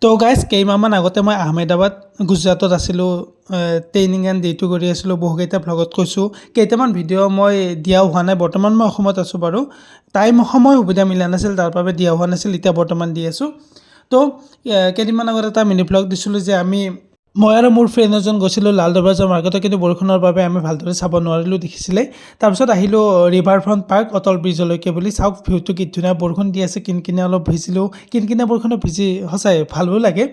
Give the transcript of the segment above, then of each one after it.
তো গাইজ কেইমাহমান আগতে মই আহমেদাবাদ গুজৰাটত আছিলোঁ ট্ৰেইনিং এণ্ড ডিউটি কৰি আছিলোঁ বহুকেইটা ভ্লগত কৈছোঁ কেইটামান ভিডিঅ' মই দিয়া হোৱা নাই বৰ্তমান মই অসমত আছোঁ বাৰু সময় সুবিধা মিলা নাছিল তাৰ বাবে দিয়া হোৱা নাছিল এতিয়া বৰ্তমান দি আছোঁ তো কেইদিনমান আগত এটা মিনি ভ্লগ দিছিলোঁ যে মই আৰু মোৰ ফ্ৰেণ্ড এজন গৈছিলোঁ লাল দৰৱাজা মাৰ্কেটত কিন্তু বৰষুণৰ বাবে আমি ভালদৰে চাব নোৱাৰিলোঁ দেখিছিলে তাৰপিছত আহিলোঁ ৰিভাৰ ফ্ৰণ্ট পাৰ্ক অটল ব্ৰিজলৈকে বুলি চাওক ভিউটো কি ধুনীয়া বৰষুণ দি আছে কিনকিনীয়া অলপ ভিজিলোঁ কিনকিনীয়া বৰষুণত ভিজি সঁচাই ভালো লাগে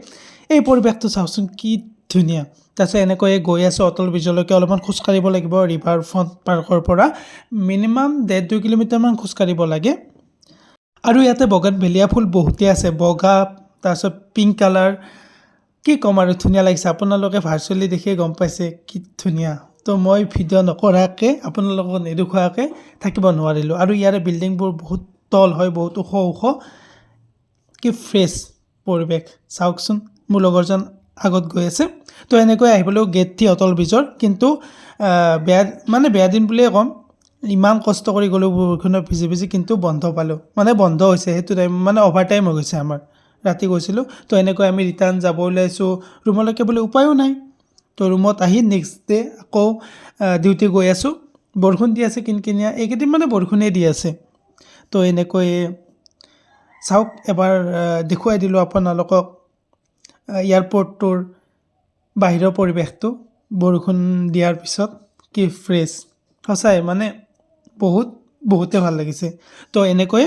এই পৰিৱেশটো চাওকচোন কি ধুনীয়া তাৰপিছত এনেকৈ গৈ আছোঁ অটল ব্ৰিজলৈকে অলপমান খোজকাঢ়িব লাগিব ৰিভাৰ ফ্ৰণ্ট পাৰ্কৰ পৰা মিনিমাম 1.5-2 কিলোমিটাৰমান খোজকাঢ়িব লাগে আৰু ইয়াতে বগানভেলিয়া ফুল বহুতেই আছে বগা তাৰপিছত পিংক কালাৰ কি ক'ম আৰু ধুনীয়া লাগিছে আপোনালোকে ভাৰ্চুৱেলি দেখিয়ে গম পাইছে কি ধুনীয়া তো মই ভিডিঅ' নকৰাকৈ আপোনালোকক নেদেখুৱাকৈ থাকিব নোৱাৰিলোঁ আৰু ইয়াৰে বিল্ডিংবোৰ বহুত তল হয় বহুত ওখ ওখ কি ফ্ৰেছ পৰিৱেশ চাওকচোন মোৰ লগৰজন আগত গৈ আছে তো এনেকৈ আহিবলৈও গেট থি অটল ব্ৰিজৰ কিন্তু বেয়া দিন বুলিয়ে ক'ম ইমান কষ্ট কৰি গ'লোঁ বৰষুণত ভিজি কিন্তু বন্ধ পালোঁ মানে বন্ধ হৈছে সেইটো টাইম মানে অভাৰ টাইম হৈ গৈছে আমাৰ ৰাতি গৈছিলোঁ তো এনেকৈ আমি ৰিটাৰ্ণ যাব ওলাইছোঁ ৰুমলৈকে বুলি উপায়ো নাই তো ৰুমত আহি নেক্সট ডে আকৌ ডিউটি গৈ আছোঁ বৰষুণ দি আছে কিনকিনীয়া এইকেইদিন মানে বৰষুণেই দি আছে তো এনেকৈ চাওক এবাৰ দেখুৱাই দিলোঁ আপোনালোকক এয়াৰপৰ্টটোৰ বাহিৰৰ পৰিৱেশটো বৰষুণ দিয়াৰ পিছত কি ফ্ৰেছ সঁচাই মানে বহুতে ভাল লাগিছে তো এনেকৈ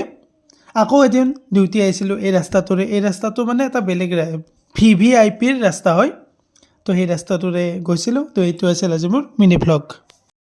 আকৌ এদিন ডিউটি আহিছিলোঁ এই ৰাস্তাটো মানে এটা বেলেগ VVIPৰ ৰাস্তা হয় তো সেই ৰাস্তাটোৰে গৈছিলোঁ তো এইটো আছিল আজি মোৰ মিনি ভ্লগ